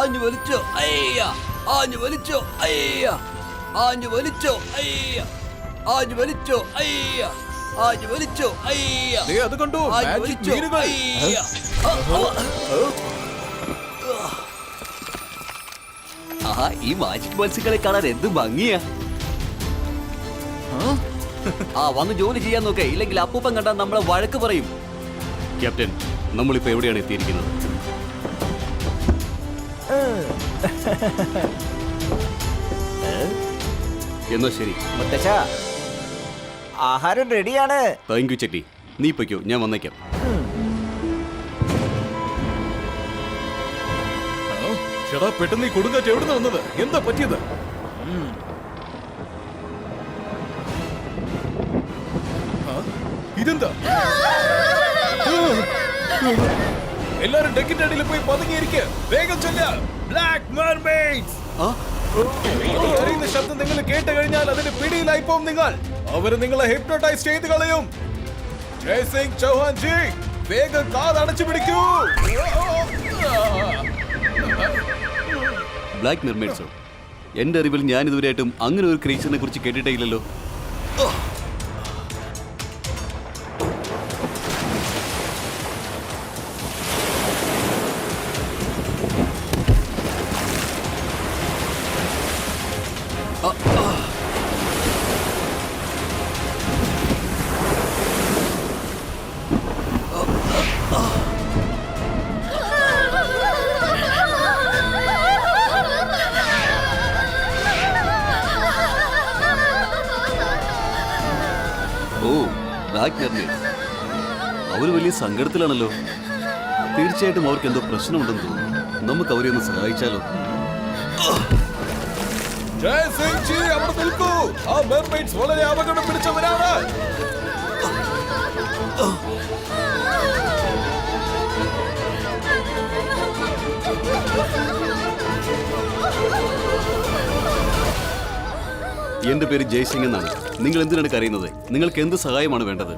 ആഞ്ഞു വലിച്ചോ അയ്യ, ആഞ്ഞു വലിച്ചോ അയ്യ, ആഞ്ഞു വലിച്ചോ അയ്യ, ആഞ്ഞു വലിച്ചോ അയ്യ, ആഞ്ഞു വലിച്ചോ അയ്യ. അത് കണ്ടോ, ആഞ്ഞു വലിച്ചോ അയ്യ. ആഹാ, ഈ മാജിക് മത്സ്യങ്ങളെ കാണാൻ എന്ത് ഭംഗിയാ. ആ വന്ന് ജോലി ചെയ്യാൻ നോക്കേ, ഇല്ലെങ്കിൽ അപ്പൂപ്പൻ കണ്ടാൽ നമ്മളെ വഴക്ക് പറയും. ക്യാപ്റ്റൻ, നമ്മളിപ്പോ എവിടെയാണ് എത്തിയിരിക്കുന്നത്? എന്നാ ശരി. മുത്തശ്ശ, ആഹാരം റെഡിയാണ്. Thank you Chetty. നീ പൊയ്ക്കോ, ഞാൻ വന്നേക്കാം. ചേട്ടാ, പെട്ടെന്ന് ഈ കൊടുങ്കാറ്റ് എവിടെ വന്നത്? എന്താ പറ്റിയത്? ഇതെന്താ? എല്ലാരും ഡെക്കിന്റെ അടിയിൽ പോയി പതുങ്ങിയിരിക്കുക. വേഗം ചൊല്ല, ബ്ലാക്ക് മെർമെയ്ഡ്സ്. അറിയുന്ന ശബ്ദം നിങ്ങൾ കേട്ട് കഴിഞ്ഞാൽ അതിന് പിടിയിലായി പോകും നിങ്ങൾ. അവര് നിങ്ങളെ ഹിപ്നോട്ടൈസ് ചെയ്ത് കളയും. ജയ് സിംഗ് ചൗഹാൻ ജി, വേഗം കാത് അടച്ചു പിടിക്കൂ. ബ്ലാക്ക് മെർമെയ്ഡ്സോ? എന്റെ അറിവിൽ ഞാൻ ഇതുവരെയായിട്ടും അങ്ങനെ ഒരു ക്രീച്ചറിനെ കുറിച്ച് കേട്ടിട്ടേ ഇല്ലല്ലോ. ഓ, ബ്ലാക്ക് മെർമെയ്ഡ്സ്. അവര് വലിയ സങ്കടത്തിലാണല്ലോ. തീർച്ചയായിട്ടും അവർക്ക് എന്തോ പ്രശ്നമുണ്ടെന്ന് തോന്നുന്നു. നമുക്ക് അവരെ ഒന്ന് സഹായിച്ചാലോ? ജയ് സിംഗ് ജി, അവിടെ നിൽക്കൂ. ആ മെർമെയ്ഡ്സ് വളരെ അപകടം പിടിച്ചവരാണ്. എന്റെ പേര് ജയ്സിംഗ് എന്നാണ്. നിങ്ങൾ എന്തിനാണ് കരയുന്നത്? നിങ്ങൾക്ക് എന്ത് സഹായമാണ് വേണ്ടത്?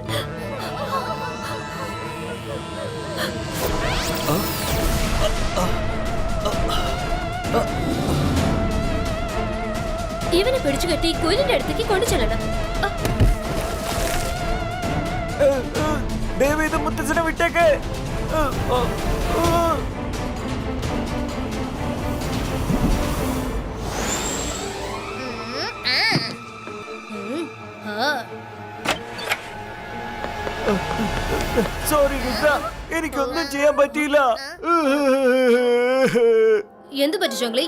ഇവനെ പിടിച്ചു കെട്ടി കുയിലിന്റെ അടുത്തേക്ക് കൊണ്ടു ചെല്ലണം. ദേവി, ഇത് മുത്തച്ഛനെ വിട്ടേക്ക്. സോറി രുദ്ര, എനിക്കൊന്നും ചെയ്യാൻ പറ്റിയില്ല. എന്തു പറ്റി ജോങ്ലി?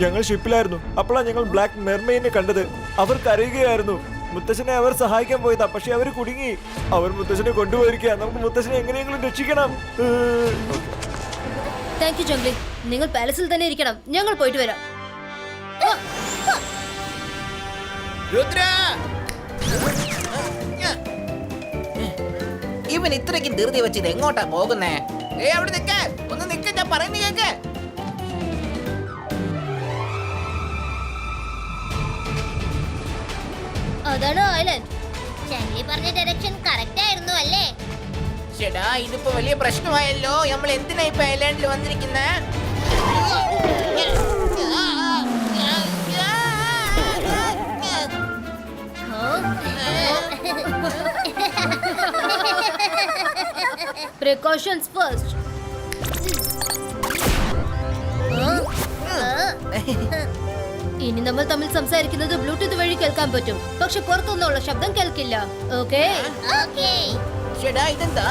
ഞങ്ങൾ ഷിപ്പിലായിരുന്നു. അപ്പോഴാണ് ഞങ്ങൾ ബ്ലാക്ക് മെർമെയ്ഡിനെ കണ്ടത്. അവർ കരയുകയായിരുന്നു. മുത്തശ്ശനെ അവർ സഹായിക്കാൻ പോയതാ, പക്ഷെ അവർ കുടുങ്ങി. അവർ മുത്തശ്ശനെ കൊണ്ടുപോയിരിക്കുക. നമുക്ക് മുത്തശ്ശനെ എങ്ങനെയെങ്കിലും രക്ഷിക്കണം. Thank you Jongli. നിങ്ങൾ പാലസിൽ തന്നെ ഇരിക്കണം, ഞങ്ങൾ പോയിട്ട് വരാം. രുദ്ര, ഇവൻ ഇത്രയ്ക്ക് ധൃതി വെച്ചിത് എങ്ങോട്ടാ പോകുന്നേ? അവിടെ നിൽക്ക, ഒന്ന് നിൽക്ക, ഞാൻ പറയുന്ന കേക്ക്. അതാണ് ഐലൻഡ്. ചങ്ങി പറഞ്ഞ ഡയറക്ഷൻ കറക്റ്റ് ആയിരുന്നു അല്ലേ? ചേടാ, ഇതിപ്പോ വലിയ പ്രശ്നമായല്ലോ. നമ്മൾ എന്തിനാ ഇപ്പൊ ഐലാൻഡിൽ വന്നിരിക്കുന്നേ? Precautions first. ഇനി നമ്മൾ തമ്മിൽ സംസാരിക്കുന്നത് ബ്ലൂടൂത്ത് വഴി കേൾക്കാൻ പറ്റും, പക്ഷെ പുറത്തുനിന്നുള്ള ശബ്ദം കേൾക്കില്ല. ഓക്കേ? ഓക്കേ. ചേടാ, ഇതെന്താ?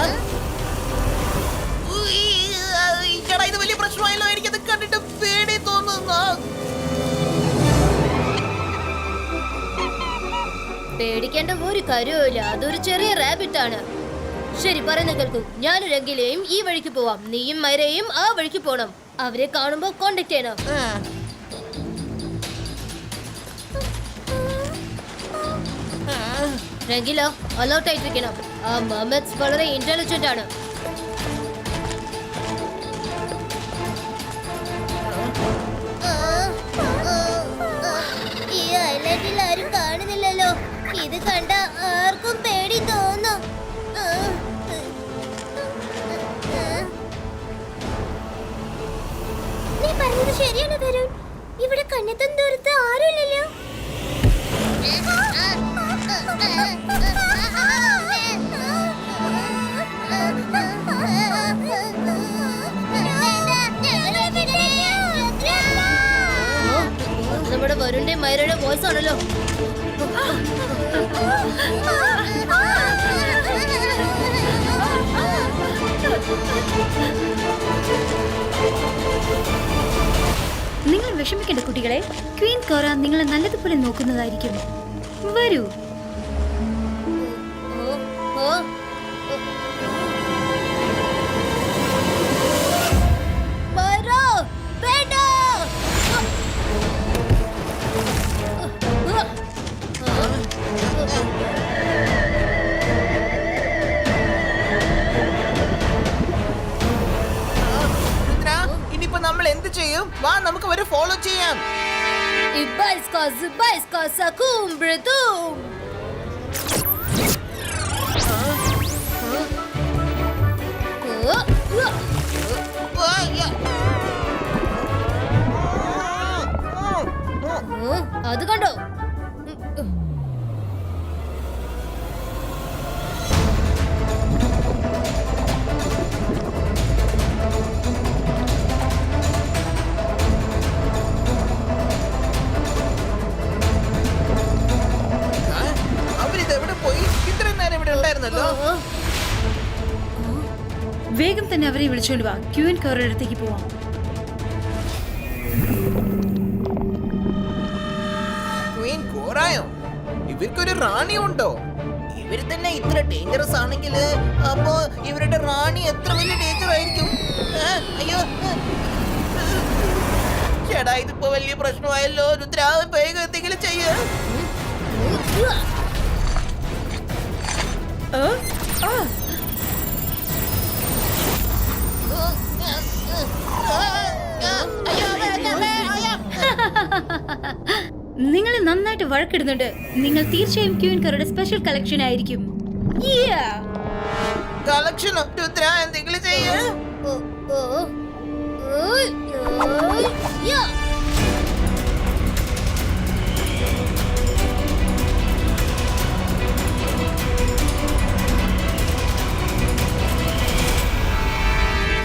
ചേടാ, ഇത് വലിയ പ്രശ്നമായല്ലോ. എനിക്കത് കണ്ടിട്ട് പേടി തോന്നുന്നു. പേടിക്കേണ്ട ഒരു കാര്യവുമില്ല, അതൊരു ചെറിയ റാബിറ്റ് ആണ്. ശരി, പറയുന്ന കേൾക്കൂ. ഞാനും രംഗിലെയും ഈ വഴിക്ക് പോവാം, നീയും മൈരയും ആ വഴിക്ക് പോണം. അവരെ കാണുമ്പോ കോണ്ടാക്ട് ചെയ്യണം. രംഗിലോ അലർട്ട് ആയിട്ടിരിക്കണം. ആ മെർമെയ്ഡ്സ് വളരെ ഇന്റലിജന്റ് ആണ്. ഈ ഐലൻഡിൽ ആരും കാണുന്നില്ലല്ലോ. ഇത് കണ്ട ആർക്കും പേടി തോന്നും. അരുണിന്റെ മൈരയുടെ വോയിസ് ആണല്ലോ. നിങ്ങൾ വിഷമിക്കേണ്ട കുട്ടികളെ, ക്വീൻ കോറ നിങ്ങളെ നല്ലതുപോലെ നോക്കുന്നതായിരിക്കും. വരൂ. ഇനിയിപ്പോ നമ്മൾ എന്ത് ചെയ്യും? വാ, നമുക്ക് അവരെ ഫോളോ ചെയ്യാം. അത് കണ്ടോ? അവരിതെവിടെ പോയി? ഇത്രയും നേരം ഇവിടെ ഉണ്ടായിരുന്നല്ലോ. വേഗം തന്നെ അവരെ വിളിച്ചോണ്ട് വാ. ക്വീൻ കോറയുടെ അടുത്തേക്ക് പോവാം. ക്വീൻ കോറായോ? ഇവർക്കൊരു റാണി ഉണ്ടോ? ഇവര് തന്നെ ഇത്ര ഡേഞ്ചറസ് ആണെങ്കിൽ അപ്പോ ഇവരുടെ റാണി എത്ര വലിയ ഡേഞ്ചർ ആയിരിക്കും? അയ്യോ ചേട്ടാ, ഇതിപ്പോ വലിയ പ്രശ്നമായല്ലോ. രുദ്ര, വേഗം എന്തെങ്കിലും ചെയ്യ. നിങ്ങൾ നന്നായിട്ട് വഴക്കിടുന്നുണ്ട്. നിങ്ങൾ തീർച്ചയായും ക്വീൻ കോറയുടെ സ്പെഷ്യൽ കളക്ഷൻ ആയിരിക്കും. കളക്ഷനോ? രുദ്ര, എന്തെങ്കിലും ചെയ്യ.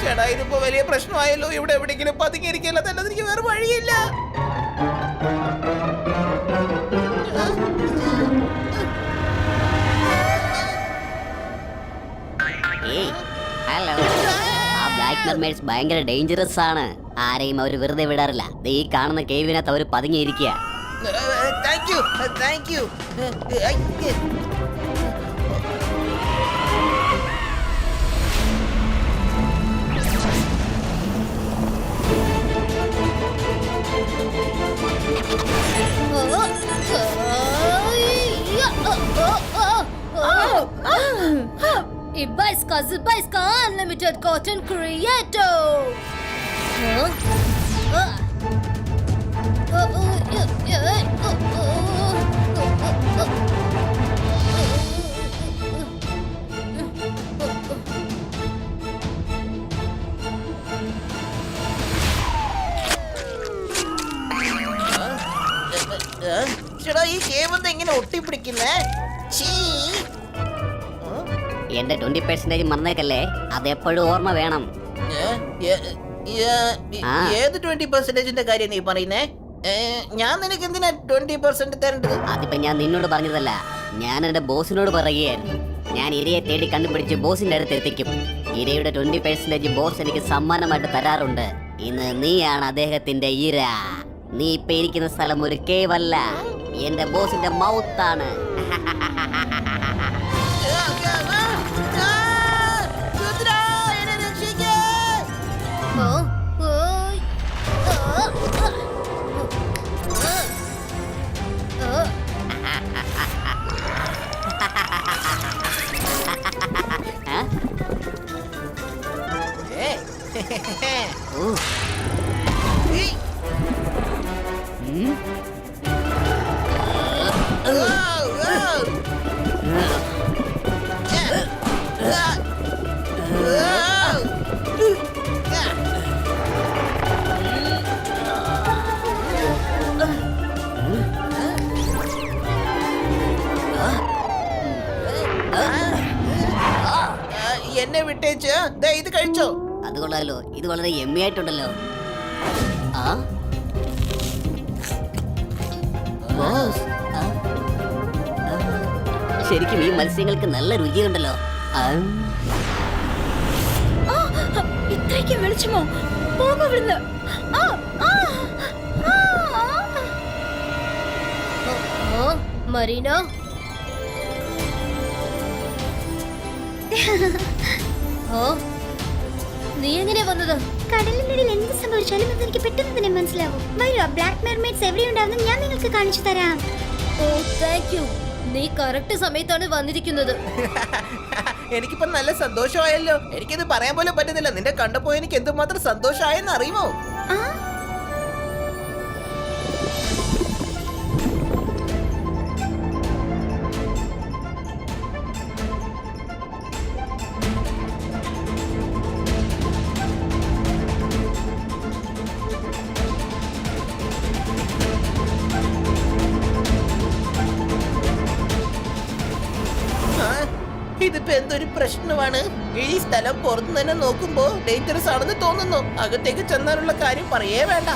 ചേട്ടാ, ഇതിപ്പോ വലിയ പ്രശ്നമായല്ലോ. ഇവിടെ എവിടെയെങ്കിലും പതുങ്ങിയിരിക്കില്ല തന്നെ, എനിക്ക് വേറെ വഴിയില്ല. ഹലോ, ആ ബ്ലാക്ക് മെർമെയ്ഡ്സ് ഭയങ്കര ഡേഞ്ചറസ് ആണ്. ആരെയും അവർ വെറുതെ വിടാറില്ല. ദേ ഈ കാണുന്ന കേവിനകത്ത് അവർ പതുങ്ങിയിരിക്കുക. Thank you, thank you. Ibaiska Unlimited Cotton Creator. ചേട്ടാ, ഈ കേവ് എന്താ ഇങ്ങനെ ഒട്ടിപ്പിടിക്കുന്നേ? എന്റെ 20% മറന്നേക്കല്ലേ, അതെപ്പോഴും ഓർമ്മ വേണം. ഏത് 20%ന്റെ കാര്യം നീ പറയുന്നേ? ഞാൻ നിനക്ക് എന്തിനാ 20% തരേണ്ടത്? അതിപ്പോ ഞാൻ നിന്നോട് പറഞ്ഞതല്ല, ഞാൻ എന്റെ ബോസിനോട് പറയുകയായിരുന്നു. ഞാൻ ഇരയെ തേടി കണ്ടുപിടിച്ച് ബോസിന്റെ അടുത്ത് എത്തിക്കും. ഇരയുടെ 20% ബോസ് എനിക്ക് സമ്മാനമായിട്ട് തരാറുണ്ട്. ഇന്ന് നീയാണ് അദ്ദേഹത്തിന്റെ ഇര. നീ ഇപ്പൊ ഇരിക്കുന്ന സ്ഥലം ഒരു കേവ് അല്ല, എന്റെ ബോസിന്റെ മൗത്താണ്. എന്നെ വിട്ടേച്ച് ഇത് കഴിച്ചോ. അത് കൊള്ളാലോ, ഇത് വളരെ എമ്മി ആയിട്ടുണ്ടല്ലോ. ആ ബോസ് ശരിക്കും ഈ മത്സ്യങ്ങൾക്ക് നല്ല രുചിയുണ്ടല്ലോ. ഇത്രയ്ക്ക് വെളിച്ചമോ? പോകും ഇവിടുന്ന്. ആ, ആ, ആ, ആ. മരീന, നീ എങ്ങനെയാ വന്നത്? കടലിനിടയിൽ എന്ത് സംഭവിച്ചാലും അതെനിക്ക് പെട്ടെന്ന് തന്നെ മനസ്സിലാവും. വരൂ, ബ്ലാക്ക് മെർമെയ്ഡ്സ് എവിടെയുണ്ടാവുന്ന ഞാൻ നിങ്ങൾക്ക് കാണിച്ചു തരാം. ഓ താങ്ക് യു. നീ കറക്റ്റ് സമയത്താണ് വന്നിരിക്കുന്നത്. എനിക്കിപ്പോ നല്ല സന്തോഷമായല്ലോ. എനിക്കിത് പറയാൻ പോലും പറ്റുന്നില്ല. നിന്റെ കണ്ടപ്പോ എനിക്ക് എന്തുമാത്രം സന്തോഷമായെന്ന് അറിയുമോ? ഇതിപ്പോ എന്തൊരു പ്രശ്നമാണ്. ഈ സ്ഥലം പുറത്തു തന്നെ നോക്കുമ്പോ ഡേഞ്ചറസ് ആണെന്ന് തോന്നുന്നു. അകത്തേക്ക് ചെന്നാലുള്ള കാര്യം പറയേ വേണ്ട.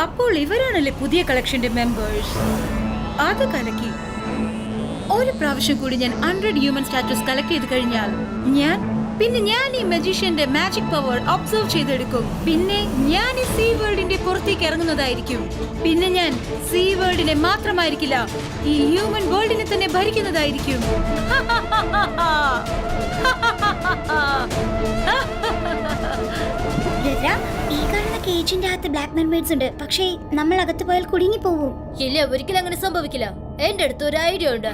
അപ്പോൾ ഇവരാണല്ലേ പുതിയ കളക്ഷന്റെ മെമ്പേഴ്സ്? അത് കലക്കി. ഒരു പ്രാവശ്യം കൂടി ഞാൻ 100 ഹ്യൂമൻ സ്റ്റാറ്റസ് കളക്ട് ചെയ്ത് കഴിഞ്ഞാൽ ഞാൻ ഈ മജീഷ്യന്റെ മാജിക് പവർ ഒബ്സർവ് ചെയ്തെടുക്കും. പിന്നെ ഞാൻ ഈ സീ വേൾഡിന്റെ പുറത്തേക്ക് ഇറങ്ങുന്നതായിരിക്കും. പിന്നെ ഞാൻ സീ വേൾഡിനെ മാത്രമായിരിക്കില്ല, ഈ ഹ്യൂമൻ വേൾഡിനെ തന്നെ ഭരിക്കുന്നതായിരിക്കും. ഈ കാണുന്ന കേജിന്റെ അകത്ത് ബ്ലാക്ക് മെർമെയ്ഡ്സ് ഉണ്ട്. പക്ഷേ നമ്മൾ അകത്ത് പോയാൽ കുടുങ്ങി പോവും. ഇല്ല, ഒരിക്കലും അങ്ങനെ സംഭവിക്കില്ല. എന്റെ അടുത്ത് ഒരു ഐഡിയ ഉണ്ട്.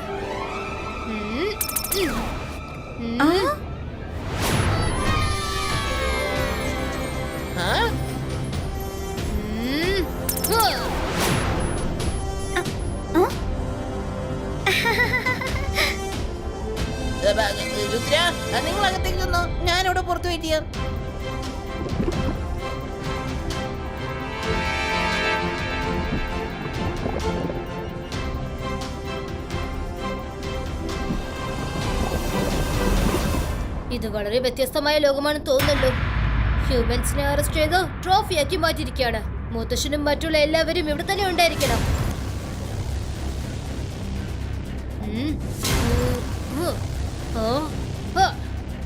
രുദ്ര, നിങ്ങൾ അകത്തേക്ക് വന്നോ. ഞാനിവിടെ പുറത്ത് വെയിറ്റ് ചെയ്യാം. ഇത് വളരെ വ്യത്യസ്തമായ ലോകമാണെന്ന് തോന്നുന്നല്ലോ. ഹ്യൂമൻസിനെ അറസ്റ്റ് ചെയ്ത് ട്രോഫിയാക്കി മാറ്റിയിരിക്കുകയാണ്. മുത്തശ്ശനും മറ്റുള്ള എല്ലാവരും ഇവിടെ തന്നെ ഉണ്ടായിരിക്കണം.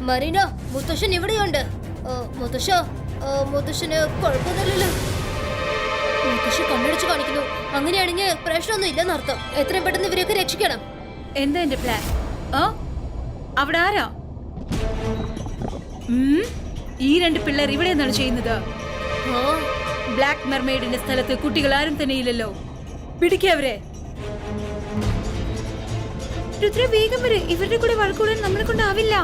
മറീന, മുത്തശ്ശൻ ഇവിടെയുണ്ട്. മുത്തശ്ശന് കുഴപ്പമൊന്നുമില്ലല്ലോ. മുത്തശ്ശി കണ്ണടിച്ച് കാണിക്കുന്നു. അങ്ങനെയാണെങ്കിൽ പ്രശ്നമൊന്നും ഇല്ലെന്നർത്ഥം. എത്രയും പെട്ടെന്ന് ഇവരെയൊക്കെ രക്ഷിക്കണം. എന്താ എന്റെ പ്ലാൻ? അവിടെ ആരാ? ഈ 2 പിള്ളേർ ഇവിടെ എന്താണ് ചെയ്യുന്നത്? ബ്ലാക്ക് മെർമെയ്ഡിന്റെ സ്ഥലത്ത് കുട്ടികൾ ആരും തന്നെ ഇല്ലല്ലോ. പിടിക്കവരെ. രുദ്ര, വേഗം വരെ. ഇവരുടെ കൂടെ വഴക്കൂടാൻ നമ്മളെ കൊണ്ടാവില്ല.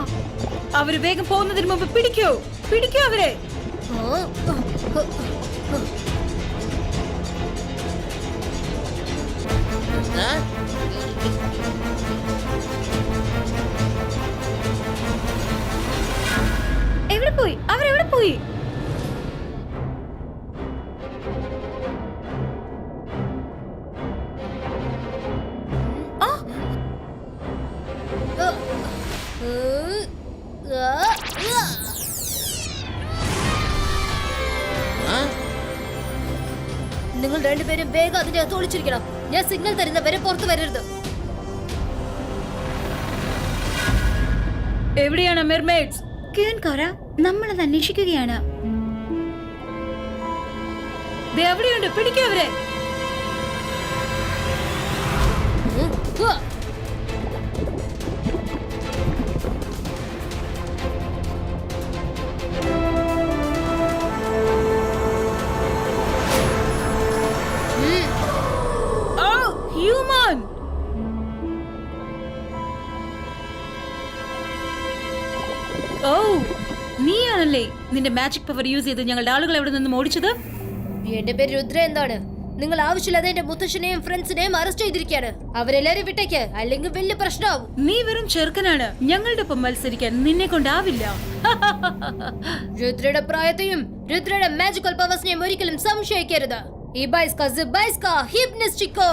അവര് വേഗം പോകുന്നതിന് മുമ്പ് പിടിക്കോ അവരെ. എവിടെ പോയി? അവരെവിടെ പോയി? നിങ്ങൾ രണ്ടുപേരും വേഗം അതിന്റെ അകത്ത് ഒളിച്ചിരിക്കണം. ഞാൻ സിഗ്നൽ തരുന്നവരെ പുറത്തു വരരുത്. എവിടെയാണ് മെർമെയ്ഡ്സ്? നമ്മളത് അന്വേഷിക്കുകയാണ്. എവിടെയുണ്ട്? പിടിക്കവരെ. ഹ്യൂമൻ, ഓ നീയാണല്ലേ നിന്റെ മാജിക് പവർ യൂസ് ചെയ്ത് ഞങ്ങളുടെ ആളുകൾ എവിടെ നിന്നും ഓടിച്ചത്? എന്റെ പേര് രുദ്ര. എന്താണ്? നിങ്ങൾ ആവശ്യമില്ലാതെ എന്റെ മുത്തശ്ശനെയും ഫ്രണ്ട്സിനെയും അറസ്റ്റ് ചെയ്തിരിക്കുകയാണ്. അവരെല്ലാരും വിട്ടേക്ക്, അല്ലെങ്കിൽ വലിയ പ്രശ്നമാവും. നീ വെറും ചെറുക്കനാണ്. ഞങ്ങളുടെ ഒപ്പം മത്സരിക്കാൻ നിന്നെ കൊണ്ടാവില്ല. രുദ്രയുടെ പ്രായത്തെയും രുദ്രയുടെ മാജിക്കൽ പവേഴ്സിനെയും ഒരിക്കലും സംശയിക്കരുത്. Ibaiska Zibaiska Hypnostico.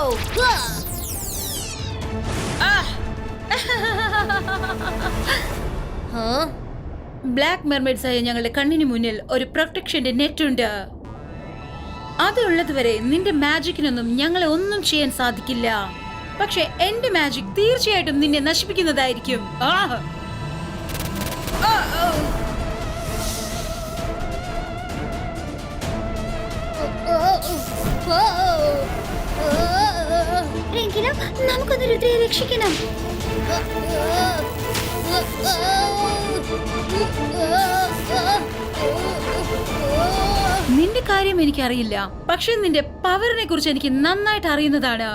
ബ്ലാക്ക് മെർമെയ്ഡ്സ് ആയ ഞങ്ങളുടെ കണ്ണിന് മുന്നിൽ ഒരു പ്രൊട്ടക്ഷന്റെ നെറ്റ് ഉണ്ട്. അതുള്ളതുവരെ നിന്റെ മാജിക്കിനൊന്നും ഞങ്ങളെ ഒന്നും ചെയ്യാൻ സാധിക്കില്ല. പക്ഷെ എന്റെ മാജിക് തീർച്ചയായിട്ടും നിന്നെ നശിപ്പിക്കുന്നതായിരിക്കും. രംഗിലോ, നമുക്കൊന്ന് രുദ്രയെ രക്ഷിക്കണം. നിന്റെ കാര്യം എനിക്കറിയില്ല, പക്ഷെ നിന്റെ പവറിനെ കുറിച്ച് എനിക്ക് നന്നായിട്ട് അറിയുന്നതാണ്.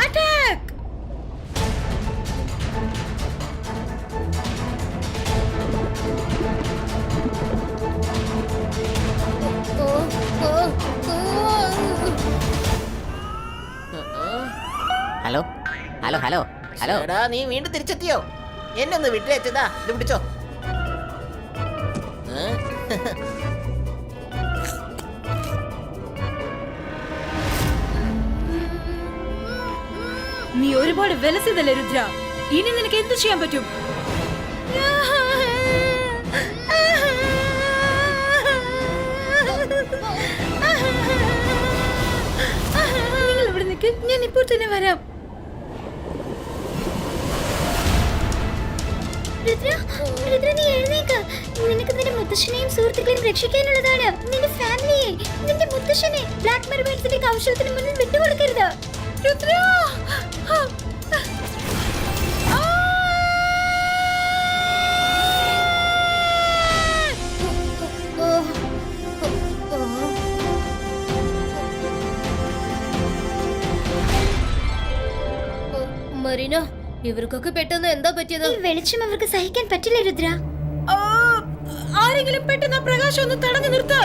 Attack! Hello hello hello hello എടാ, നീ വീണ്ടും തിരിച്ചെത്തിയോ? എന്നെ ഒന്ന് വിട്ടേച്ചതാ, ഇത് പിടിച്ചോ. നീ ഒരുപാട് വിലസിതല്ലേ രുദ്ര. ഇനി നിനക്ക് എന്ത് ചെയ്യാൻ പറ്റും? നിങ്ങൾ ഇവിടെ നിൽക്ക്, ഞാൻ ഇപ്പോൾ തന്നെ വരാം. രുദ്ര, നീ എഴുന്നേക്ക്. നിനക്ക് നിന്റെ മുത്തശ്ശനെയും സുഹൃത്തുക്കളെയും രക്ഷിക്കാനുള്ളതാണ്. നിന്റെ ഫാമിലിയെ, നിന്റെ മുത്തശ്ശനെ ബ്ലാക്ക് മെർമെയ്ഡ്സിന്റെ കൗശലത്തിന് മുന്നിൽ വിട്ടുകൊടുക്കരുത്. രുദ്ര! മറീന, ഇവർക്കൊക്കെ പെട്ടെന്ന് എന്താ പറ്റിയത്? ഈ വെളിച്ചം അവർക്ക് സഹിക്കാൻ പറ്റില്ല രുദ്ര. ആരെങ്കിലും പെട്ടെന്ന് പ്രകാശം ഒന്ന് തടഞ്ഞു നിർത്ത്.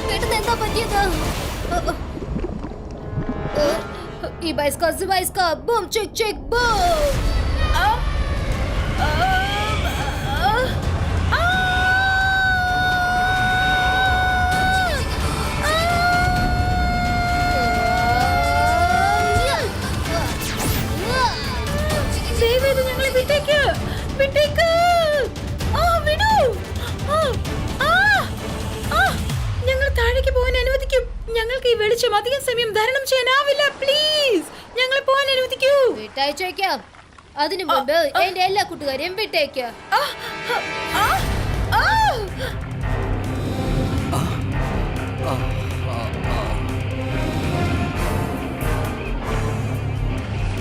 പെട്ടെന്ന് എന്താ പറ്റിയത്? Ibaiska Zibaiska boom chick chick boom. ദയവേത് ഞങ്ങളെ വിട്ടേക്ക്, വിട്ടേക്ക്. വിടൂ. ഞങ്ങൾ താഴേക്ക് പോകാൻ അനുവദിക്കും. ഞങ്ങൾക്ക് ഈ വെളിച്ചം അധികം സമയം ധാരണം ചെയ്യാനാവില്ല. പ്ലീസ് ഞങ്ങളെ പോകാൻ അനുവദിക്കൂ. വിട്ടയച്ചേക്കാം. അതിനു മുമ്പ് എന്റെ എല്ലാ കൂട്ടുകാരെയും വിട്ടേക്ക്.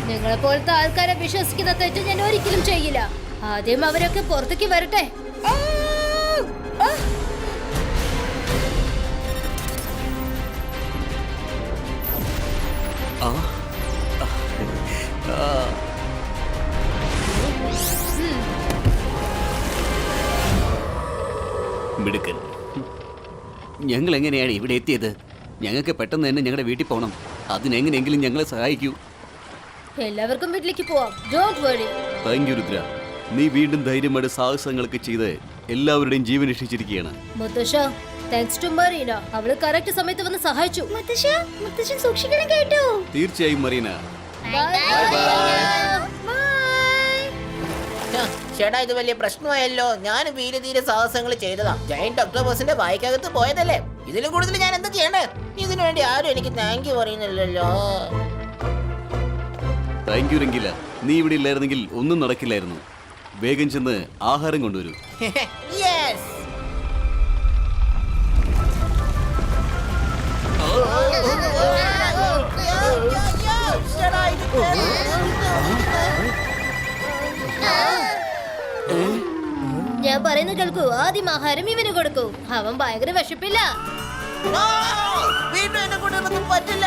നിങ്ങളെ പോലത്തെ ആൾക്കാരെ വിശ്വസിക്കുന്ന തെറ്റ് ഞാൻ ഒരിക്കലും ചെയ്യില്ല. ആദ്യം അവരൊക്കെ പുറത്തേക്ക് വരട്ടെ. മിടുക്കൻ. ഞങ്ങൾ എങ്ങനെയാണ് ഇവിടെ എത്തിയത്? ഞങ്ങൾക്ക് പെട്ടെന്ന് തന്നെ ഞങ്ങളുടെ വീട്ടിൽ പോകണം. അതിനെങ്ങനെയെങ്കിലും ഞങ്ങളെ സഹായിക്കൂ. എല്ലാവർക്കും വീട്ടിലേക്ക് പോവാം. Don't worry. Thank you Rudra. നീ വീണ്ടും ധൈര്യമായിട്ട് സാഹസങ്ങളൊക്കെ ചെയ്ത് എല്ലാവരുടെയും ജീവൻ രക്ഷിച്ചിരിക്കുകയാണ്. മുത്തശ്ശ, താങ്ക്സ് ടു മറീന. അവള് കറക്റ്റ് സമയത്ത് വന്ന് സഹായിച്ചു. മുത്തശ്ശൻ സൂക്ഷിക്കണം കേട്ടോ. തീർച്ചയായും മറീന. ചേട്ടാ, ഇത് വലിയ പ്രശ്നമായല്ലോ. ഞാൻ തീരെ സാഹസങ്ങൾ ചെയ്തതാ. ജയന്റ് ഒക്ടോബസിന്റെ വായിക്കകത്ത് പോയതല്ലേ. ഇതിലും കൂടുതൽ ഞാൻ എന്താ ചെയ്യണ്ടേ? ഇതിനു വേണ്ടി ആരും എനിക്ക് താങ്ക് യു പറയുന്നില്ലല്ലോ. Thank you Rangila. നീ ഇവിടെ ഇല്ലായിരുന്നെങ്കിൽ ഒന്നും നടക്കില്ലായിരുന്നു. വേഗം ചെന്ന് ആഹാരം കൊണ്ടുവരൂ. യെസ്. ഞാൻ ഞാൻ പറയുന്നത് കേൾക്കൂ. ആദ്യം ആഹാരം ഇവന് കൊടുക്കൂ. അവൻ ഭയങ്കര വിശപ്പില്ല. ആ, വീണ്ടും എന്നെ കൊണ്ടൊന്നും പറ്റില്ല.